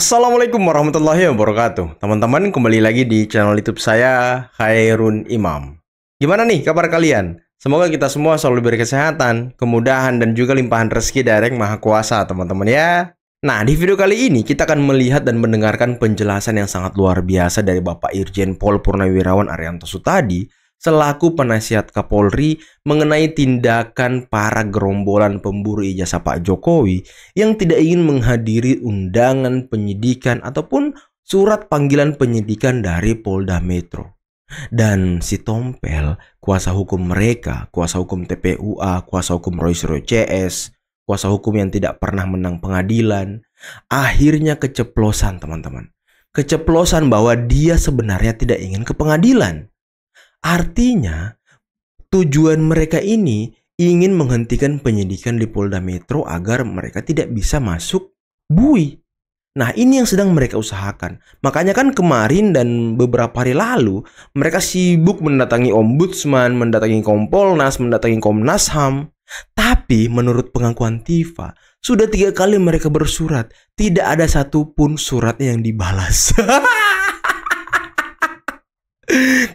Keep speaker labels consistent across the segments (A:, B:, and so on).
A: Assalamualaikum warahmatullahi wabarakatuh. Teman-teman, kembali lagi di channel YouTube saya, Khairun Imam. Gimana nih kabar kalian? Semoga kita semua selalu berkesehatan, kemudahan, dan juga limpahan rezeki dari Yang Maha Kuasa, teman-teman ya. Nah, di video kali ini kita akan melihat dan mendengarkan penjelasan yang sangat luar biasa dari Bapak Irjen Pol Purnawirawan Arianto Sutadi selaku penasihat Kapolri mengenai tindakan para gerombolan pemburu ijazah Pak Jokowi yang tidak ingin menghadiri undangan penyidikan ataupun surat panggilan penyidikan dari Polda Metro. Dan si Tompel, kuasa hukum mereka, kuasa hukum TPUA, kuasa hukum Roy Suryo CS, kuasa hukum yang tidak pernah menang pengadilan, akhirnya keceplosan, teman-teman. Keceplosan bahwa dia sebenarnya tidak ingin ke pengadilan. Artinya, tujuan mereka ini ingin menghentikan penyidikan di Polda Metro agar mereka tidak bisa masuk BUI. Nah, ini yang sedang mereka usahakan. Makanya kan kemarin dan beberapa hari lalu, mereka sibuk mendatangi Ombudsman, mendatangi Kompolnas, mendatangi Komnas HAM. Tapi menurut pengakuan Tifa, sudah 3 kali mereka bersurat. Tidak ada satupun suratnya yang dibalas.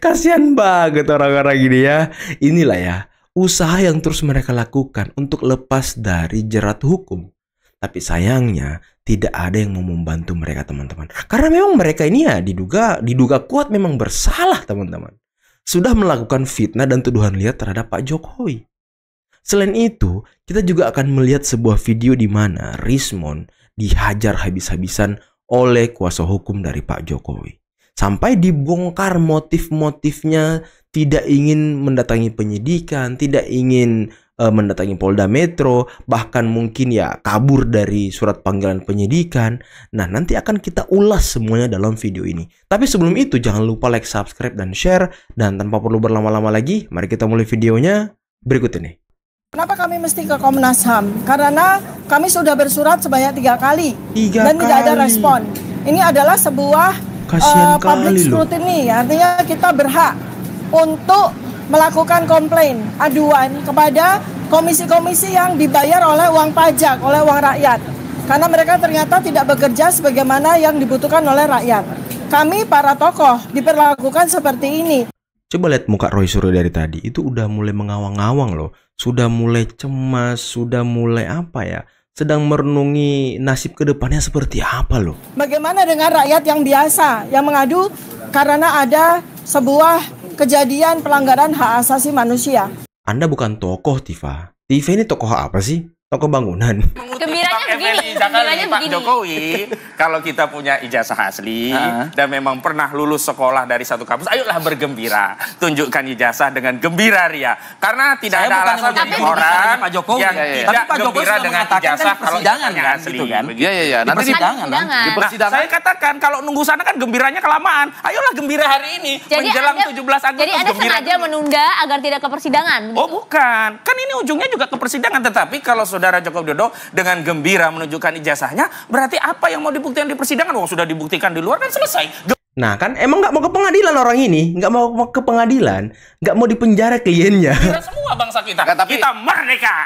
A: Kasihan banget orang-orang gini ya. Inilah ya, usaha yang terus mereka lakukan untuk lepas dari jerat hukum. Tapi sayangnya tidak ada yang mau membantu mereka, teman-teman. Karena memang mereka ini ya diduga kuat memang bersalah, teman-teman. Sudah melakukan fitnah dan tuduhan liar terhadap Pak Jokowi. Selain itu, kita juga akan melihat sebuah video di mana Rismon dihajar habis-habisan oleh kuasa hukum dari Pak Jokowi. Sampai dibongkar motif-motifnya, tidak ingin mendatangi penyidikan, tidak ingin mendatangi Polda Metro, bahkan mungkin ya kabur dari surat panggilan penyidikan. Nah, nanti akan kita ulas semuanya dalam video ini. Tapi sebelum itu jangan lupa like, subscribe, dan share. Dan tanpa perlu berlama-lama lagi, mari kita mulai videonya berikut ini.
B: Kenapa kami mesti ke Komnas HAM? Karena kami sudah bersurat sebanyak 3 kali dan tidak ada respon. Ini adalah sebuah public scrutiny, artinya kita berhak untuk melakukan komplain, aduan kepada komisi-komisi yang dibayar oleh uang pajak, oleh uang rakyat. Karena mereka ternyata tidak bekerja sebagaimana yang dibutuhkan oleh rakyat. Kami para tokoh diperlakukan seperti ini.
A: Coba lihat muka Roy Suryo dari tadi, itu udah mulai mengawang-awang loh. Sudah mulai cemas, sudah mulai apa ya, sedang merenungi nasib kedepannya seperti apa loh.
B: Bagaimana dengan rakyat yang biasa, yang mengadu karena ada sebuah kejadian pelanggaran hak asasi manusia?
A: Anda bukan tokoh, Tifa. Tifa ini tokoh apa sih? Tokoh bangunan.
C: Gembiranya begini, gembiranya Pak Jokowi, kalau kita punya ijazah asli dan memang pernah lulus sekolah dari satu kampus, ayolah bergembira, tunjukkan ijazah dengan gembira ria. Karena tidak ada alasan bagi orang
D: Pak Jokowi
C: yang tidak gembira dengan ijazah kalau ijazahnya asli.
D: Iya, nanti di persidangan.
C: Saya katakan kalau nunggu sana kan gembiranya kelamaan. Ayolah gembira hari ini menjelang 17 Agustus.
E: Jadi Anda sengaja menunda agar tidak ke persidangan?
C: Oh bukan, kan ini ujungnya juga ke persidangan. Tetapi kalau Saudara Joko Widodo dengan gembira menunjukkan ijazahnya, berarti apa yang mau dibuktikan di persidangan? Wong sudah dibuktikan di luar kan selesai.
A: Nah kan emang nggak mau ke pengadilan orang ini, nggak mau ke pengadilan, nggak mau dipenjara kliennya.
C: Kita semua bangsa kita, kita merdeka.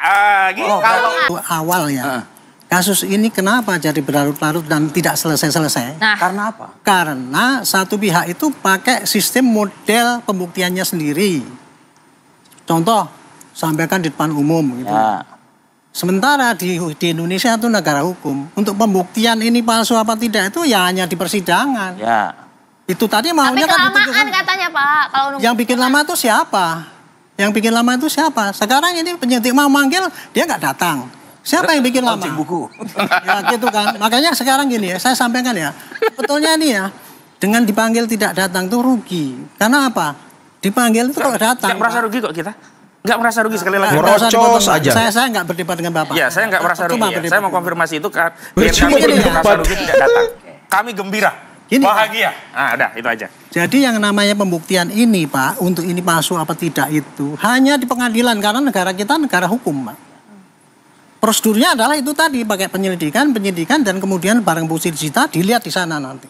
C: Gitu.
F: Kalau awalnya kasus ini kenapa jadi berlarut-larut dan tidak selesai-selesai?
E: Nah,
D: Karena apa?
F: Karena satu pihak itu pakai sistem model pembuktiannya sendiri. Contoh, sampaikan di depan umum gitu.
D: Ya.
F: Sementara di Indonesia itu negara hukum. Untuk pembuktian ini palsu apa tidak itu ya hanya di persidangan.
D: Ya.
F: Itu tadi maunya
E: tapi
F: kan
E: kelamaan katanya Pak. Kalau
F: yang bikin lama itu siapa? Yang bikin lama itu siapa? Sekarang ini penyidik mau manggil dia nggak datang. Siapa yang bikin lama?
D: Buku.
F: Ya gitu kan. Makanya sekarang gini ya, saya sampaikan ya. Sebetulnya ini ya, dengan dipanggil tidak datang itu rugi. Karena apa? Dipanggil itu kalau datang.
C: Nggak merasa rugi kok kita. Nggak merasa rugi sekali lagi.
A: Merocos aja.
F: Saya nggak berdebat dengan Bapak.
C: Ya, saya nggak merasa rugi. Ya. Saya mau konfirmasi itu kan. Biar
A: Cuma
C: kami tidak merasa
A: berdebat.
C: rugi tidak datang. Kami gembira,
F: Gini,
C: bahagia. Nah, udah itu aja.
F: Jadi yang namanya pembuktian ini Pak, untuk ini palsu apa tidak itu hanya di pengadilan karena negara kita negara hukum Pak. Prosedurnya adalah itu tadi pakai penyidikan dan kemudian barang bukti disita dilihat di sana nanti.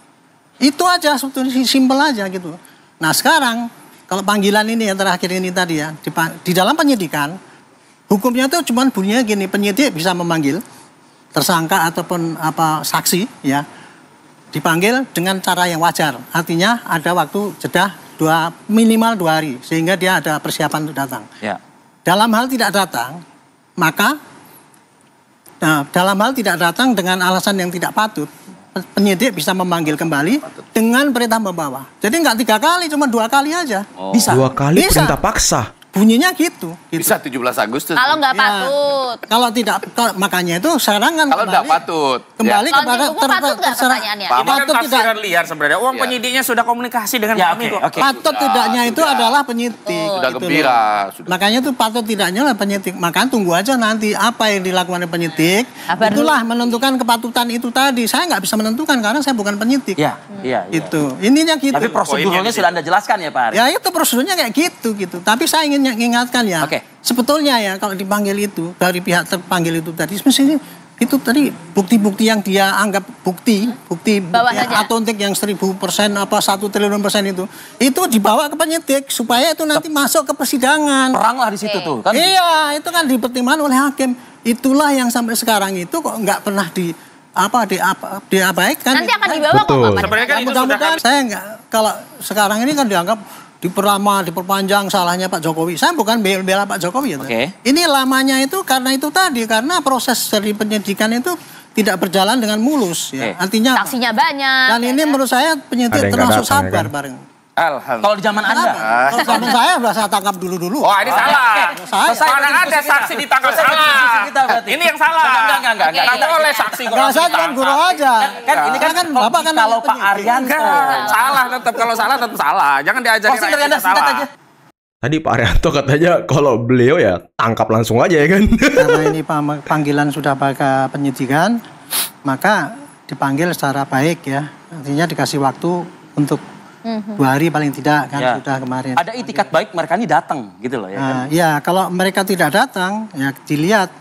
F: Itu aja sebetulnya simpel aja gitu. Nah sekarang kalau panggilan ini yang terakhir ini tadi ya di dalam penyidikan hukumnya itu cuma bunyinya gini, penyidik bisa memanggil tersangka ataupun saksi ya dipanggil dengan cara yang wajar. Artinya ada waktu jeda minimal 2 hari sehingga dia ada persiapan untuk datang.
D: Ya.
F: Dalam hal tidak datang, maka dalam hal tidak datang dengan alasan yang tidak patut, penyidik bisa memanggil kembali dengan perintah membawa. Jadi nggak 3 kali, cuma 2 kali aja.
A: Bisa. 2 kali
F: Bisa.
A: perintah paksa.
F: Bunyinya gitu.
D: Bisa 17 Agustus.
E: Kalau nggak
F: Ya,
E: patut.
F: Kalau tidak, makanya itu sekarang kan
D: Kalau nggak patut.
F: kembali
E: Kalau
F: kepada
E: di buku patut nggak pertanyaannya?
C: Ini kan
F: patut tidak,
C: tafsiran liar sebenarnya. Uang
D: Ya.
C: penyidiknya sudah komunikasi dengan
D: Ya,
C: kami kok.
D: oke.
F: patut tidaknya itu adalah penyidik.
D: Sudah
F: gitu
D: gembira.
F: loh.
D: Sudah.
F: Makanya itu patut tidaknya lah penyidik. Makanya tunggu aja nanti apa yang dilakukan oleh penyidik.
E: Kabar
F: Itulah menentukan kepatutan itu tadi. Saya nggak bisa menentukan karena saya bukan penyidik.
D: Iya, iya.
F: Itu ininya gitu.
D: Tapi prosedurnya sudah Anda jelaskan ya Pak Arief?
F: Ya itu prosedurnya kayak gitu. Tapi saya ingin mengingatkan ya.
D: Oke.
F: Sebetulnya ya kalau dipanggil itu dari pihak terpanggil itu tadi mestinya itu tadi bukti-bukti yang dia anggap bukti
E: Bawa saja.
F: atontik yang 1000% apa 1 triliun persen itu dibawa ke penyidik supaya itu nanti masuk ke persidangan.
D: Perang lah di situ tuh kan.
F: Iya, itu kan dipertimbangkan oleh hakim. Itulah yang sampai sekarang itu kok nggak pernah diabaikan.
E: Nanti akan dibawa kok
A: Betul.
E: Pak.
C: Sebenarnya kan itu sudah
F: Mudah-mudahan saya nggak, kalau sekarang ini kan dianggap diperpanjang salahnya Pak Jokowi. Saya bukan bela Pak Jokowi ya.
D: Oke.
F: Ini lamanya itu karena itu tadi, karena proses dari penyidikan itu tidak berjalan dengan mulus ya.
D: Oke.
F: Artinya
E: Saksinya banyak.
F: dan ini menurut saya penyidik
A: Ada yang
F: termasuk
A: nggak datang,
F: sabar
A: ya kan?
F: bareng.
C: Alhamdulillah.
D: Kalau di zaman Anda.
F: Kalau zaman saya sudah saya tangkap dulu.
C: Oh, ini salah.
F: Saya-
C: Mana ada saksi ditangkap
D: Selesai
C: salah.
D: diskusi kita berarti.
C: Ini yang salah.
D: Enggak.
C: Tidak boleh saksi kok
F: Enggak, saya
C: ditangkap.
F: cuma guru aja.
D: Kan ini kan
F: Bapak kan
D: kalau Pak
F: penyidik.
D: Arianto.
C: Enggak, salah tetap. Kalau salah tetap salah. Jangan diajari
D: Closing dari
C: rakyat
D: Anda
C: kita
D: singkat
C: salah.
D: aja.
A: Tadi Pak Arianto katanya kalau beliau ya tangkap langsung aja ya kan.
F: Karena ini panggilan sudah pada penyidikan, maka dipanggil secara baik ya. Artinya dikasih waktu untuk 2 hari paling tidak kan
D: Ya.
F: sudah kemarin.
D: Ada itikat baik mereka ini datang gitu loh ya kan.
F: Ya kalau mereka tidak datang ya dilihat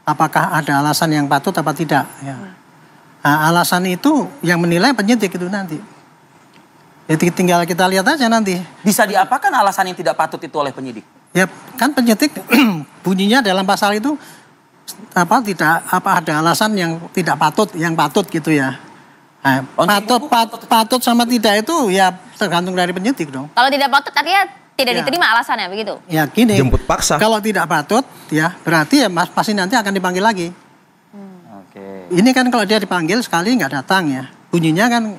F: apakah ada alasan yang patut apa tidak ya. Nah, alasan itu yang menilai penyidik itu nanti. Jadi tinggal kita lihat aja nanti.
D: Bisa diapakan alasan yang tidak patut itu oleh penyidik?
F: Ya kan penyidik bunyinya dalam pasal itu ada alasan yang tidak patut, yang patut gitu ya. Nah, patut sama tidak itu ya tergantung dari penyidik dong.
E: Kalau tidak patut artinya tidak
F: Ya.
E: diterima alasannya begitu.
F: Ya gini.
A: Jemput paksa.
F: Kalau tidak patut ya berarti ya pasti nanti akan dipanggil lagi.
D: Oke.
F: Ini kan kalau dia dipanggil sekali nggak datang ya. Bunyinya kan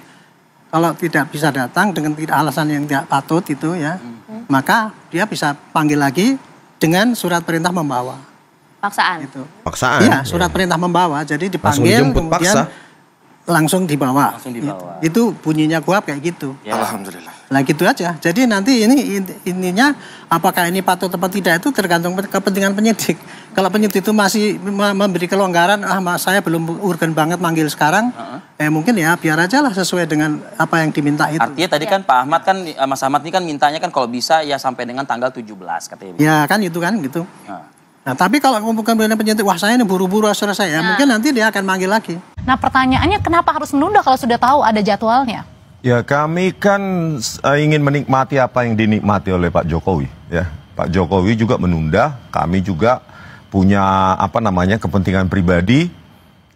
F: kalau tidak bisa datang dengan tidak alasan yang tidak patut itu ya. Maka dia bisa panggil lagi dengan surat perintah membawa.
E: Paksaan.
F: Gitu.
A: Paksaan.
F: Iya, surat perintah membawa. Jadi dipanggil
A: dijemput
F: kemudian
A: paksa.
F: langsung dibawa.
D: Langsung dibawa.
F: Itu bunyinya kuap kayak gitu.
D: Ya.
C: Alhamdulillah.
F: Nah gitu aja. Jadi nanti ininya apakah ini patut atau tidak itu tergantung kepentingan penyidik. Kalau penyidik itu masih memberi kelonggaran, saya belum urgen banget manggil sekarang, mungkin ya biar aja lah sesuai dengan apa yang diminta itu.
D: Artinya tadi kan Pak Ahmad kan, Mas Ahmad ini kan mintanya kan kalau bisa ya sampai dengan tanggal 17 katanya.
F: Ya kan itu kan gitu.
D: Nah.
F: Nah tapi kalau bukan penyidik, wah saya ini buru-buru selesai ya, mungkin nanti dia akan manggil lagi.
G: Nah pertanyaannya kenapa harus menunda kalau sudah tahu ada jadwalnya?
H: Ya kami kan ingin menikmati apa yang dinikmati oleh Pak Jokowi. Ya, Pak Jokowi juga menunda. Kami juga punya kepentingan pribadi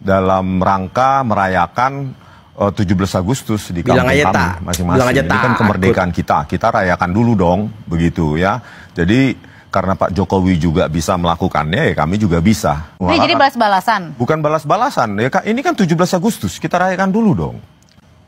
H: dalam rangka merayakan 17 Agustus di kampung kami masing-masing. Ini kan kemerdekaan kita. Kita rayakan dulu dong, begitu ya. Jadi karena Pak Jokowi juga bisa melakukannya, ya kami juga bisa.
G: Jadi balas-balasan?
H: Bukan balas-balasan, ya ini kan 17 Agustus, kita rayakan dulu dong.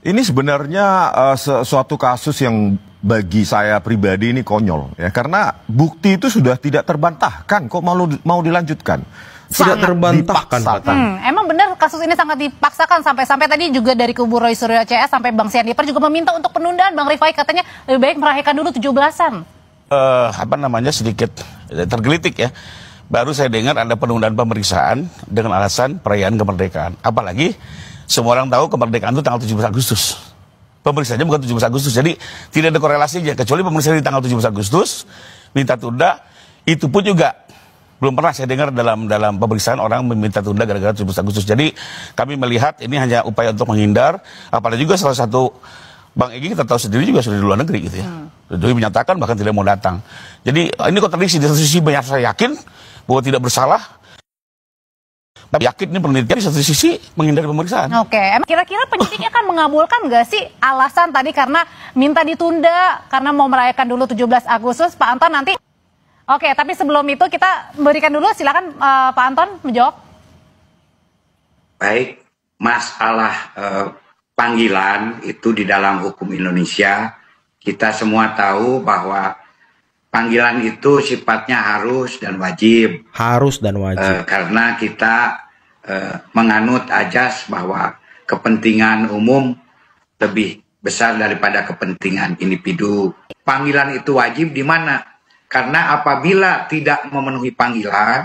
H: Ini sebenarnya suatu kasus yang bagi saya pribadi ini konyol, ya karena bukti itu sudah tidak terbantahkan, kok mau dilanjutkan?
A: Tidak terbantahkan.
G: Emang benar kasus ini sangat dipaksakan sampai tadi juga dari kubu Roy Suryo CS sampai Bang Sianipar juga meminta untuk penundaan. Bang Rifai katanya lebih baik merayakan dulu 17-an.
I: Sedikit tergelitik ya. Baru saya dengar ada penundaan pemeriksaan dengan alasan perayaan kemerdekaan. Apalagi semua orang tahu kemerdekaan itu tanggal 17 Agustus. Pemeriksaannya bukan 17 Agustus. Jadi tidak ada korelasinya kecuali pemeriksaan di tanggal 17 Agustus minta tunda. Itu pun juga belum pernah saya dengar dalam pemeriksaan orang meminta tunda gara-gara 17 Agustus. Jadi kami melihat ini hanya upaya untuk menghindar. Apalagi juga salah satu Bang Egy kita tahu sendiri juga sudah di luar negeri gitu ya. Jokowi menyatakan bahkan tidak mau datang. Jadi ini kontradiksi. Di satu sisi banyak saya yakin bahwa tidak bersalah. Tapi yakin ini penelitian di satu sisi menghindari pemeriksaan.
G: Oke, emang kira-kira penyidiknya akan mengabulkan nggak sih alasan tadi karena minta ditunda karena mau merayakan dulu 17 Agustus, Pak Anton nanti. Oke, tapi sebelum itu kita berikan dulu, silakan Pak Anton menjawab.
J: Baik, masalah panggilan itu di dalam hukum Indonesia, kita semua tahu bahwa panggilan itu sifatnya harus dan wajib.
A: Harus dan wajib.
J: Karena kita menganut ajas bahwa kepentingan umum lebih besar daripada kepentingan individu. Panggilan itu wajib di mana? Karena apabila tidak memenuhi panggilan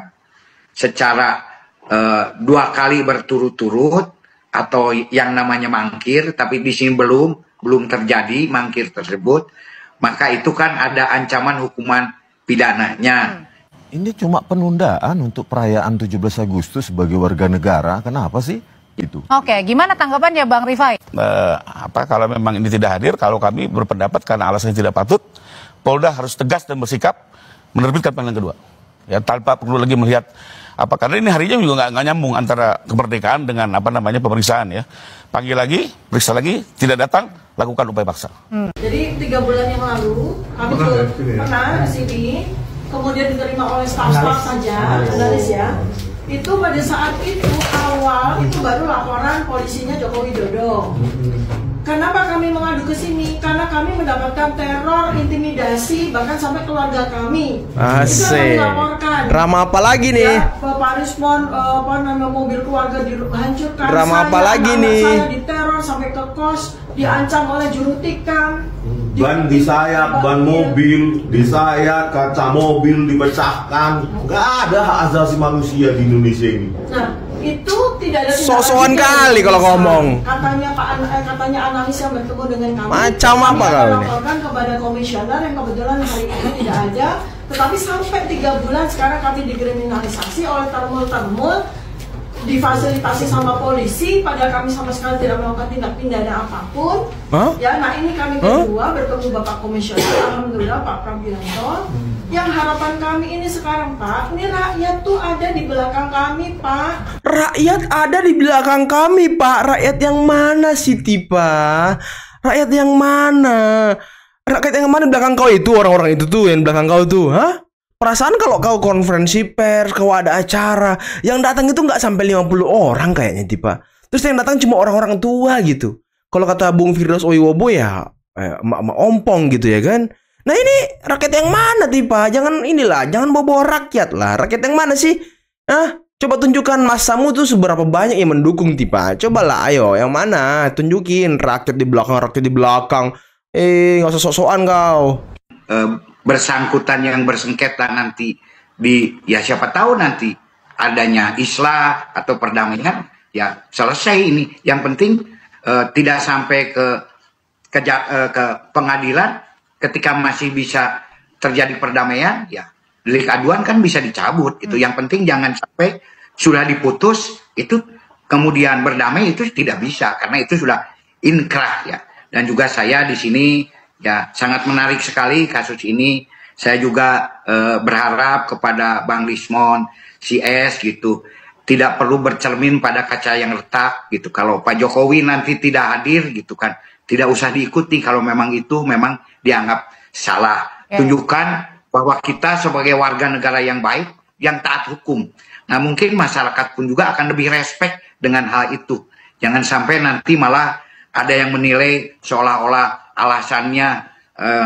J: secara 2 kali berturut-turut atau yang namanya mangkir, tapi di sini belum terjadi mangkir tersebut, maka itu kan ada ancaman hukuman pidananya.
H: Ini cuma penundaan untuk perayaan 17 Agustus sebagai warga negara. Kenapa sih itu?
G: Oke, gimana tanggapannya Bang Rifai?
I: Kalau memang ini tidak hadir, kalau kami berpendapat karena alasannya tidak patut, Polda harus tegas dan bersikap menerbitkan panggilan kedua. Ya, tanpa perlu lagi melihat karena ini harinya juga nggak nyambung antara kemerdekaan dengan pemeriksaan ya. Panggil lagi, periksa lagi, tidak datang, lakukan upaya paksa.
B: Jadi 3 bulan yang lalu kami pernah di sini, kemudian diterima oleh staf-staf saja, analis ya. Itu pada saat itu awal itu baru laporan polisinya Joko Widodo. Kenapa kami mengadu ke sini? Karena kami mendapatkan teror, intimidasi, bahkan sampai keluarga kami.
A: Asik.
B: Itu yang kami laporkan.
A: Drama apa lagi nih?
B: Ya, Bapak Rismon, mobil keluarga dihancurkan.
A: Drama apa lagi nih?
B: Saya diteror sampai ke kos, diancam oleh juru tikam.
K: Ban disayat, ban mobil, disayat, kaca mobil dipecahkan. Nggak ada hak asasi manusia di Indonesia ini.
B: Nah, itu tidak ada
A: sosokan kali kalau ngomong.
B: Katanya analis yang bertemu dengan kami.
A: Macam apa kau ini?
B: Laporkan kepada komisioner yang kebetulan hari ini tidak ada. Tetapi sampai 3 bulan sekarang kami dikriminalisasi oleh termul-termul, difasilitasi sama polisi, padahal kami sama sekali tidak melakukan tindak pidana apapun. Ya, nah ini kami kedua bertemu Bapak Komisioner, alhamdulillah Pak Prabianto. Yang harapan kami ini sekarang Pak, ini rakyat tuh ada di belakang kami Pak.
A: Rakyat ada di belakang kami Pak. Rakyat yang mana sih Tipa? Rakyat yang mana? Rakyat yang mana di belakang kau itu? Orang-orang itu tuh yang belakang kau tuh, hah? Perasaan kalau kau konferensi pers, kau ada acara, yang datang itu nggak sampai 50 orang kayaknya Tipa. Terus yang datang cuma orang-orang tua gitu. Kalau kata Bung Firdaus Oiwobo ya emak-emak ompong gitu ya kan. Nah ini rakyat yang mana Tipa? Jangan bawa rakyat lah. Rakyat yang mana sih? Coba tunjukkan masamu tuh seberapa banyak yang mendukung Tipa. Cobalah ayo, yang mana? Tunjukin rakyat di belakang. Nggak usah sok-sokan kau.
J: Bersangkutan yang bersengketa nanti ya siapa tahu nanti adanya islah atau perdamaian ya selesai ini. Yang penting tidak sampai ke pengadilan. Ketika masih bisa terjadi perdamaian ya delik aduan kan bisa dicabut. Itu yang penting jangan sampai sudah diputus itu kemudian berdamai, itu tidak bisa karena itu sudah inkrah ya. Dan juga saya di sini ya sangat menarik sekali kasus ini. Saya juga berharap kepada Bang Rismon, CS gitu, tidak perlu bercermin pada kaca yang retak gitu. Kalau Pak Jokowi nanti tidak hadir gitu kan, tidak usah diikuti kalau memang itu memang dianggap salah. Tunjukkan bahwa kita sebagai warga negara yang baik, yang taat hukum. Nah mungkin masyarakat pun juga akan lebih respect dengan hal itu. Jangan sampai nanti malah ada yang menilai seolah-olah alasannya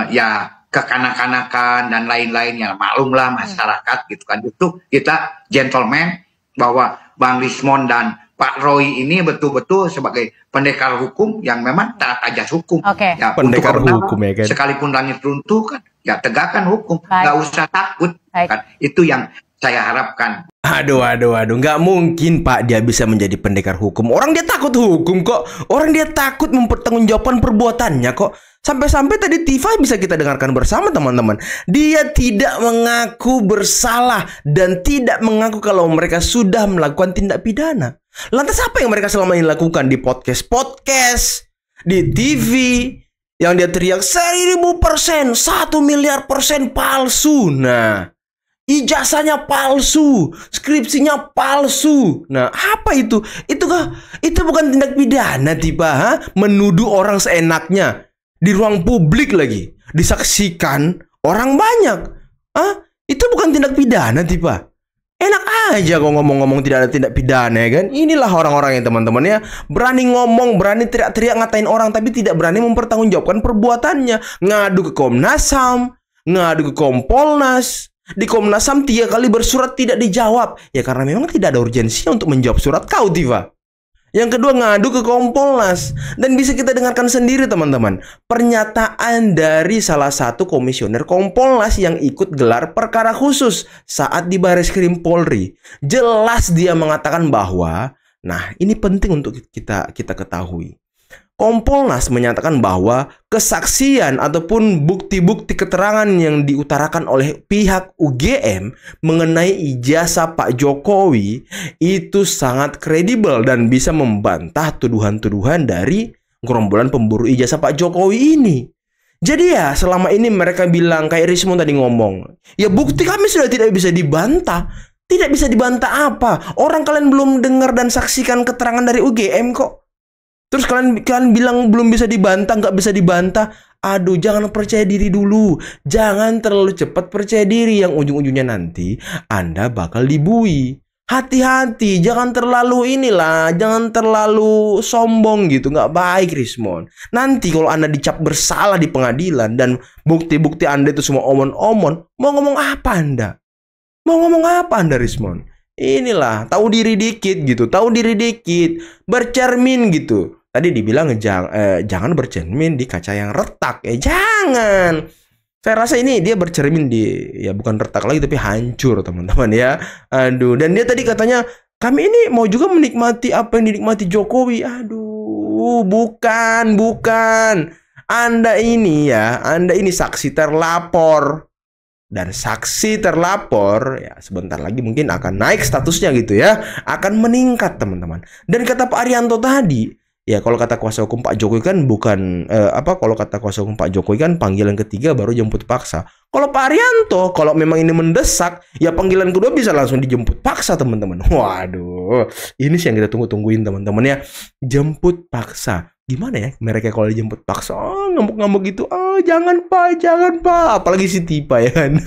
J: ya kekanak-kanakan dan lain-lainnya. Maklumlah masyarakat gitu kan. Itu kita gentleman bahwa Bang Rismon dan Pak Roy ini betul-betul sebagai pendekar hukum yang memang taat ajas hukum. Ya, pendekar hukum ya kan. Sekalipun langit runtuh kan, ya tegakkan hukum. Nggak usah takut. Kan. Itu yang saya harapkan.
A: Aduh, nggak mungkin Pak dia bisa menjadi pendekar hukum. Orang dia takut hukum kok. Orang dia takut mempertanggungjawabkan perbuatannya kok. Sampai-sampai tadi Tifa bisa kita dengarkan bersama teman-teman. Dia tidak mengaku bersalah dan tidak mengaku kalau mereka sudah melakukan tindak pidana. Lantas apa yang mereka selama ini lakukan di podcast, di TV, yang dia teriak 1000%, 1 miliar% palsu. Nah, ijazahnya palsu, skripsinya palsu. Nah, apa itu? Itu bukan tindak pidana tiba, ha? Menuduh orang seenaknya di ruang publik lagi, disaksikan orang banyak. Itu bukan tindak pidana tiba. Enak aja kok ngomong-ngomong tidak ada tindak pidana, ya kan? Inilah orang-orang yang teman-teman ya, berani ngomong, berani teriak-teriak ngatain orang, tapi tidak berani mempertanggungjawabkan perbuatannya. Ngadu ke Komnas HAM, ngadu ke Kompolnas. Di Komnas HAM 3 kali bersurat tidak dijawab. Ya karena memang tidak ada urgensinya untuk menjawab surat kau, Tifa. Yang kedua, ngadu ke Kompolnas. Dan bisa kita dengarkan sendiri teman-teman, pernyataan dari salah satu komisioner Kompolnas yang ikut gelar perkara khusus saat di Bareskrim Polri. Jelas dia mengatakan bahwa, nah ini penting untuk kita ketahui. Kompolnas menyatakan bahwa kesaksian ataupun bukti-bukti keterangan yang diutarakan oleh pihak UGM mengenai ijazah Pak Jokowi itu sangat kredibel dan bisa membantah tuduhan-tuduhan dari gerombolan pemburu ijazah Pak Jokowi ini. Jadi ya selama ini mereka bilang, kayak Rismon tadi ngomong, ya bukti kami sudah tidak bisa dibantah. Tidak bisa dibantah apa? Orang kalian belum dengar dan saksikan keterangan dari UGM kok. Terus kalian bilang belum bisa dibantah, nggak bisa dibantah. Aduh, jangan percaya diri dulu. Jangan terlalu cepat percaya diri, yang ujung-ujungnya nanti Anda bakal dibui. Hati-hati, jangan terlalu jangan terlalu sombong gitu. Nggak baik, Rismon. Nanti kalau Anda dicap bersalah di pengadilan dan bukti-bukti Anda itu semua omon-omon, mau ngomong apa Anda? Mau ngomong apa Anda, Rismon? Inilah, tahu diri dikit gitu, tahu diri dikit, bercermin gitu. Tadi dibilang jangan bercermin di kaca yang retak. Jangan. Saya rasa ini dia bercermin di, ya bukan retak lagi tapi hancur teman-teman ya. Aduh, dan dia tadi katanya kami ini mau juga menikmati apa yang dinikmati Jokowi. Aduh, bukan. Anda ini saksi terlapor. Dan saksi terlapor ya sebentar lagi mungkin akan naik statusnya gitu ya, akan meningkat teman-teman. Dan kata Pak Arianto tadi, ya kalau kata kuasa hukum Pak Jokowi kan kalau kata kuasa hukum Pak Jokowi kan panggilan ketiga baru jemput paksa. Kalau Pak Arianto, kalau memang ini mendesak, ya panggilan kedua bisa langsung dijemput paksa teman-teman. Waduh, ini sih yang kita tungguin teman-teman ya, jemput paksa. Gimana ya mereka kalau dijemput paksa? Ngamuk-ngamuk gitu. Jangan pak, apalagi si Tifa ya kan.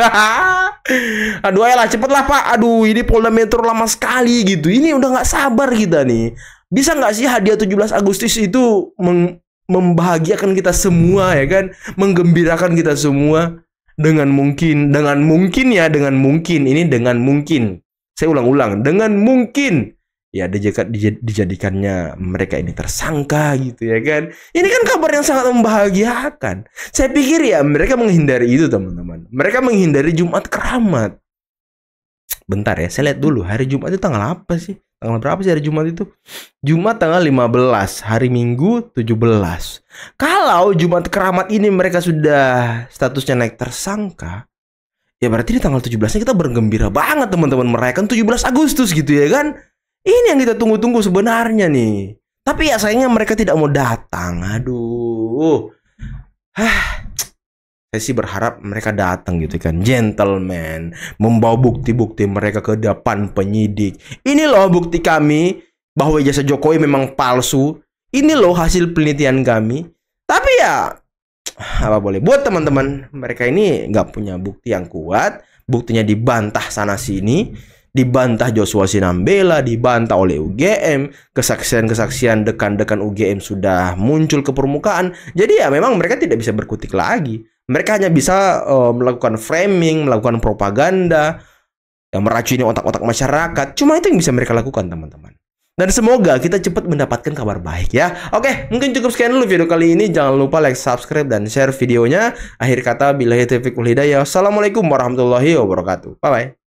A: Aduh, ayolah cepetlah Pak. Aduh, ini Polda Metro lama sekali gitu. Ini udah nggak sabar kita nih. Bisa nggak sih hadiah 17 Agustus itu membahagiakan kita semua ya kan, menggembirakan kita semua dengan mungkin. Saya ulang-ulang, dengan mungkin. Ya dijadikannya mereka ini tersangka gitu ya kan. Ini kan kabar yang sangat membahagiakan. Saya pikir ya mereka menghindari itu teman-teman. Mereka menghindari Jumat Keramat. Bentar ya, saya lihat dulu hari Jumat itu tanggal apa sih? Tanggal berapa sih hari Jumat itu? Jumat tanggal 15, hari Minggu 17. Kalau Jumat Keramat ini mereka sudah statusnya naik tersangka, ya berarti di tanggal 17-nya kita bergembira banget teman-teman, merayakan 17 Agustus gitu ya kan. Ini yang kita tunggu-tunggu sebenarnya nih. Tapi ya sayangnya mereka tidak mau datang. Aduh. Saya sih berharap mereka datang gitu kan. Gentleman. Membawa bukti-bukti mereka ke depan penyidik. Ini loh bukti kami bahwa ijazah Jokowi memang palsu. Ini loh hasil penelitian kami. Tapi ya apa boleh buat teman-teman. Mereka ini nggak punya bukti yang kuat. Buktinya dibantah sana sini. Dibantah Joshua Sinambela, dibantah oleh UGM, kesaksian-kesaksian dekan-dekan UGM sudah muncul ke permukaan. Jadi ya memang mereka tidak bisa berkutik lagi. Mereka hanya bisa melakukan framing, melakukan propaganda, yang meracuni otak-otak masyarakat. Cuma itu yang bisa mereka lakukan teman-teman. Dan semoga kita cepat mendapatkan kabar baik ya. Oke, mungkin cukup sekian dulu video kali ini. Jangan lupa like, subscribe, dan share videonya. Akhir kata, billahi taufiq wal hidayah. Assalamualaikum warahmatullahi wabarakatuh. Bye-bye.